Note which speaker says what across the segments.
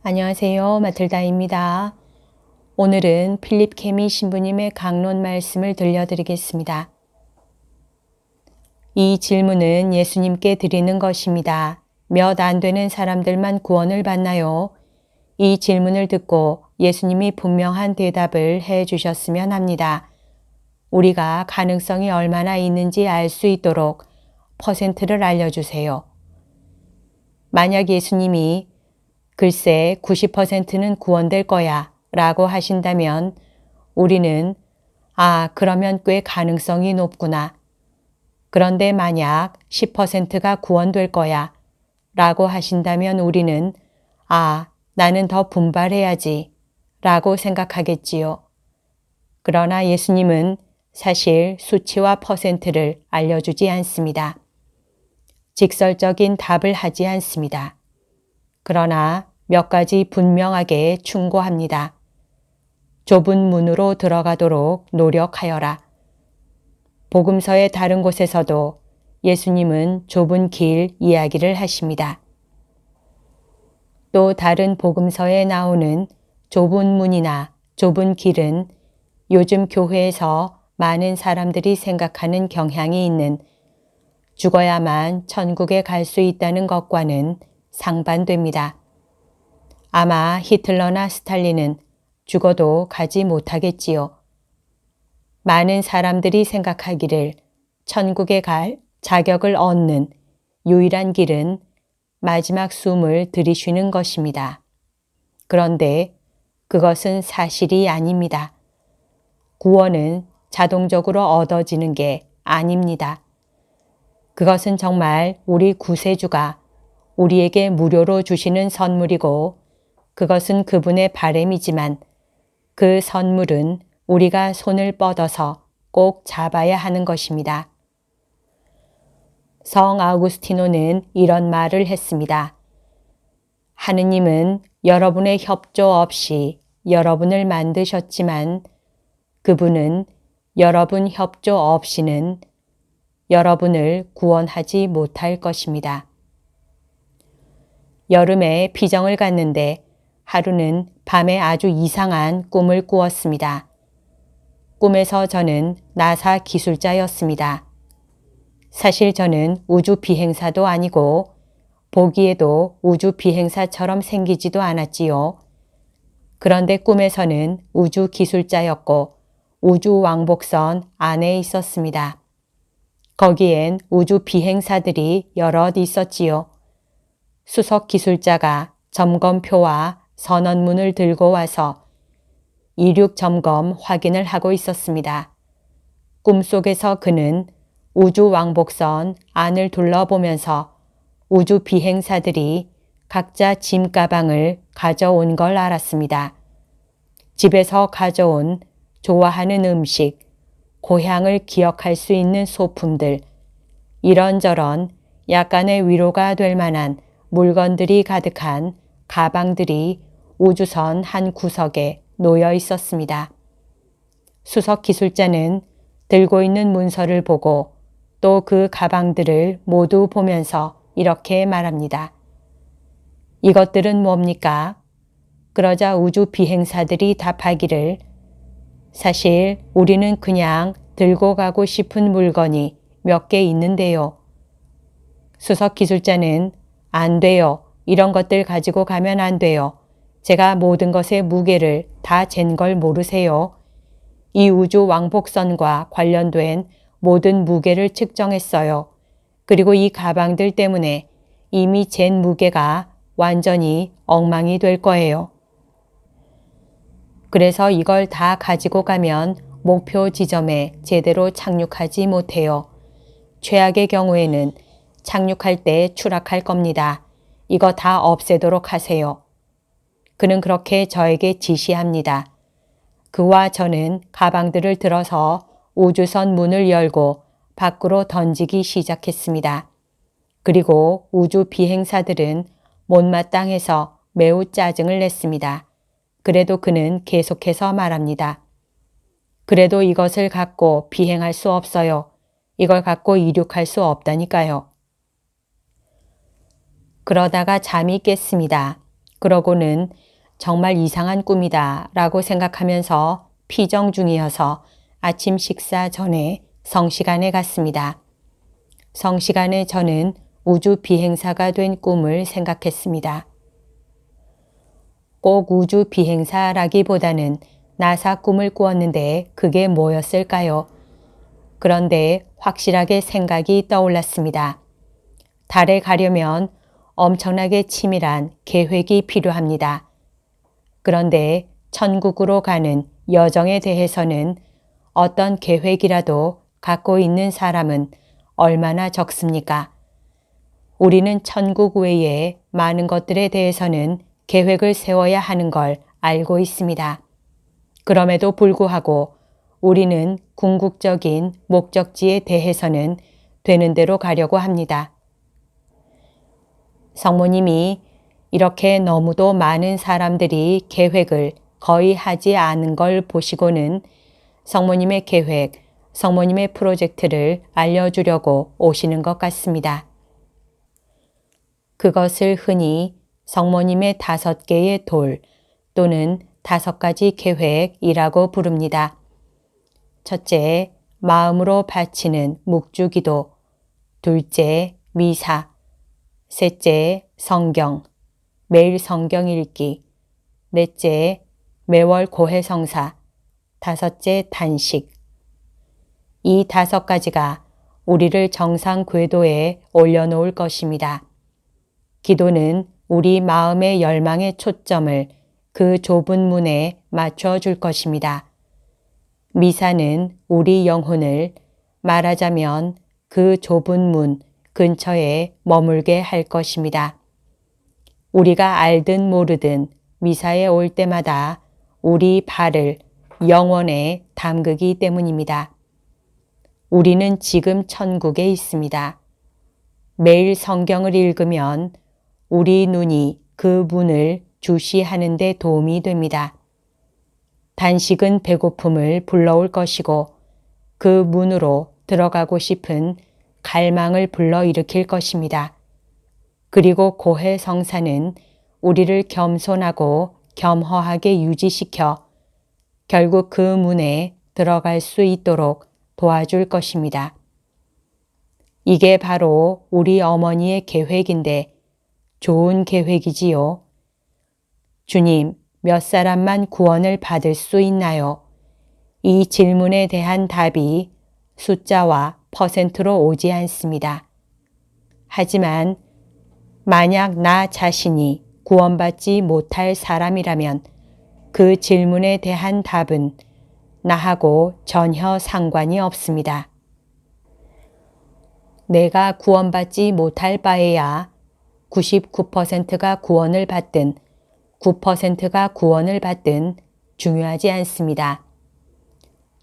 Speaker 1: 안녕하세요. 마틀다입니다. 오늘은 필립 케미 신부님의 강론 말씀을 들려드리겠습니다. 이 질문은 예수님께 드리는 것입니다. 몇 안 되는 사람들만 구원을 받나요? 이 질문을 듣고 예수님이 분명한 대답을 해 주셨으면 합니다. 우리가 가능성이 얼마나 있는지 알 수 있도록 퍼센트를 알려주세요. 만약 예수님이 글쎄 90%는 구원될 거야 라고 하신다면 우리는 그러면 꽤 가능성이 높구나. 그런데 만약 10%가 구원될 거야 라고 하신다면 우리는 나는 더 분발해야지 라고 생각하겠지요. 그러나 예수님은 사실 수치와 퍼센트를 알려주지 않습니다. 직설적인 답을 하지 않습니다. 그러나 몇 가지 분명하게 충고합니다. 좁은 문으로 들어가도록 노력하여라. 복음서의 다른 곳에서도 예수님은 좁은 길 이야기를 하십니다. 또 다른 복음서에 나오는 좁은 문이나 좁은 길은 요즘 교회에서 많은 사람들이 생각하는 경향이 있는 죽어야만 천국에 갈 수 있다는 것과는 상반됩니다. 아마 히틀러나 스탈린은 죽어도 가지 못하겠지요. 많은 사람들이 생각하기를 천국에 갈 자격을 얻는 유일한 길은 마지막 숨을 들이쉬는 것입니다. 그런데 그것은 사실이 아닙니다. 구원은 자동적으로 얻어지는 게 아닙니다. 그것은 정말 우리 구세주가 우리에게 무료로 주시는 선물이고 그것은 그분의 바람이지만 그 선물은 우리가 손을 뻗어서 꼭 잡아야 하는 것입니다. 성 아우구스티노는 이런 말을 했습니다. 하느님은 여러분의 협조 없이 여러분을 만드셨지만 그분은 여러분 협조 없이는 여러분을 구원하지 못할 것입니다. 여름에 피정을 갔는데 하루는 밤에 아주 이상한 꿈을 꾸었습니다. 꿈에서 저는 나사 기술자였습니다. 사실 저는 우주 비행사도 아니고 보기에도 우주 비행사처럼 생기지도 않았지요. 그런데 꿈에서는 우주 기술자였고 우주 왕복선 안에 있었습니다. 거기엔 우주 비행사들이 여럿 있었지요. 수석 기술자가 점검표와 선언문을 들고 와서 이륙 점검 확인을 하고 있었습니다. 꿈속에서 그는 우주 왕복선 안을 둘러보면서 우주 비행사들이 각자 짐 가방을 가져온 걸 알았습니다. 집에서 가져온 좋아하는 음식, 고향을 기억할 수 있는 소품들, 이런저런 약간의 위로가 될 만한 물건들이 가득한 가방들이 우주선 한 구석에 놓여 있었습니다. 수석 기술자는 들고 있는 문서를 보고 또 그 가방들을 모두 보면서 이렇게 말합니다. 이것들은 뭡니까? 그러자 우주 비행사들이 답하기를 사실 우리는 그냥 들고 가고 싶은 물건이 몇 개 있는데요. 수석 기술자는 안 돼요. 이런 것들 가지고 가면 안 돼요. 제가 모든 것의 무게를 다 잰 걸 모르세요. 이 우주 왕복선과 관련된 모든 무게를 측정했어요. 그리고 이 가방들 때문에 이미 잰 무게가 완전히 엉망이 될 거예요. 그래서 이걸 다 가지고 가면 목표 지점에 제대로 착륙하지 못해요. 최악의 경우에는 착륙할 때 추락할 겁니다. 이거 다 없애도록 하세요. 그는 그렇게 저에게 지시합니다. 그와 저는 가방들을 들어서 우주선 문을 열고 밖으로 던지기 시작했습니다. 그리고 우주 비행사들은 못마땅해서 매우 짜증을 냈습니다. 그래도 그는 계속해서 말합니다. 그래도 이것을 갖고 비행할 수 없어요. 이걸 갖고 이륙할 수 없다니까요. 그러다가 잠이 깼습니다. 그러고는 정말 이상한 꿈이다 라고 생각하면서 피정 중이어서 아침 식사 전에 성시간에 갔습니다. 성시간에 저는 우주 비행사가 된 꿈을 생각했습니다. 꼭 우주 비행사라기보다는 나사 꿈을 꾸었는데 그게 뭐였을까요? 그런데 확실하게 생각이 떠올랐습니다. 달에 가려면 엄청나게 치밀한 계획이 필요합니다. 그런데 천국으로 가는 여정에 대해서는 어떤 계획이라도 갖고 있는 사람은 얼마나 적습니까? 우리는 천국 외에 많은 것들에 대해서는 계획을 세워야 하는 걸 알고 있습니다. 그럼에도 불구하고 우리는 궁극적인 목적지에 대해서는 되는 대로 가려고 합니다. 성모님이 이렇게 너무도 많은 사람들이 계획을 거의 하지 않은 걸 보시고는 성모님의 계획, 성모님의 프로젝트를 알려주려고 오시는 것 같습니다. 그것을 흔히 성모님의 5개의 돌 또는 5가지 계획이라고 부릅니다. 첫째, 마음으로 바치는 묵주기도. 둘째, 미사. 셋째, 성경. 매일 성경 읽기. 넷째, 매월 고해성사. 5째, 단식. 이 5가지가 우리를 정상 궤도에 올려놓을 것입니다. 기도는 우리 마음의 열망의 초점을 그 좁은 문에 맞춰 줄 것입니다. 미사는 우리 영혼을 말하자면 그 좁은 문 근처에 머물게 할 것입니다. 우리가 알든 모르든 미사에 올 때마다 우리 발을 영원에 담그기 때문입니다. 우리는 지금 천국에 있습니다. 매일 성경을 읽으면 우리 눈이 그 문을 주시하는 데 도움이 됩니다. 단식은 배고픔을 불러올 것이고 그 문으로 들어가고 싶은 갈망을 불러일으킬 것입니다. 그리고 고해성사는 우리를 겸손하고 겸허하게 유지시켜 결국 그 문에 들어갈 수 있도록 도와줄 것입니다. 이게 바로 우리 어머니의 계획인데 좋은 계획이지요. 주님, 몇 사람만 구원을 받을 수 있나요? 이 질문에 대한 답이 숫자와 퍼센트로 오지 않습니다. 하지만 만약 나 자신이 구원받지 못할 사람이라면 그 질문에 대한 답은 나하고 전혀 상관이 없습니다. 내가 구원받지 못할 바에야 99%가 구원을 받든 9%가 구원을 받든 중요하지 않습니다.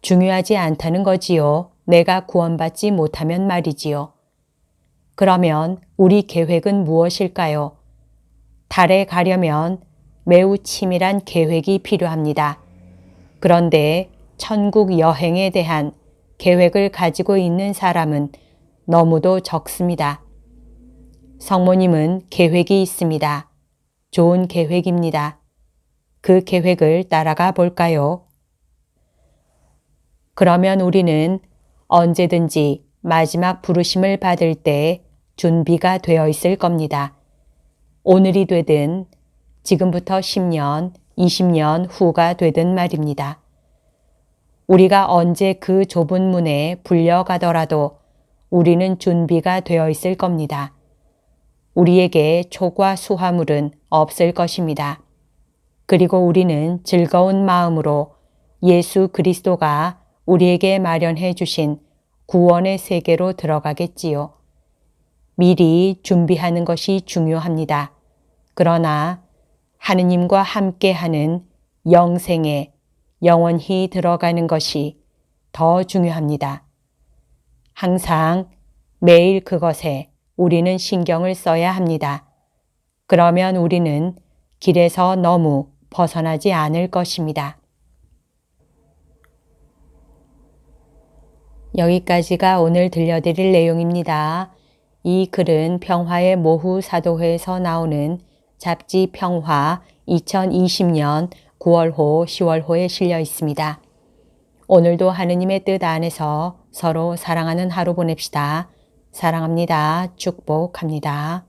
Speaker 1: 중요하지 않다는 거지요. 내가 구원받지 못하면 말이지요. 그러면 우리 계획은 무엇일까요? 달에 가려면 매우 치밀한 계획이 필요합니다. 그런데 천국 여행에 대한 계획을 가지고 있는 사람은 너무도 적습니다. 성모님은 계획이 있습니다. 좋은 계획입니다. 그 계획을 따라가 볼까요? 그러면 우리는 언제든지 마지막 부르심을 받을 때 준비가 되어 있을 겁니다. 오늘이 되든 지금부터 10년, 20년 후가 되든 말입니다. 우리가 언제 그 좁은 문에 불려가더라도 우리는 준비가 되어 있을 겁니다. 우리에게 초과 수화물은 없을 것입니다. 그리고 우리는 즐거운 마음으로 예수 그리스도가 우리에게 마련해 주신 구원의 세계로 들어가겠지요. 미리 준비하는 것이 중요합니다. 그러나 하느님과 함께하는 영생에 영원히 들어가는 것이 더 중요합니다. 항상 매일 그것에 우리는 신경을 써야 합니다. 그러면 우리는 길에서 너무 벗어나지 않을 것입니다. 여기까지가 오늘 들려드릴 내용입니다. 이 글은 평화의 모후 사도회에서 나오는 잡지 평화 2020년 9월호 10월호에 실려 있습니다. 오늘도 하느님의 뜻 안에서 서로 사랑하는 하루 보냅시다. 사랑합니다. 축복합니다.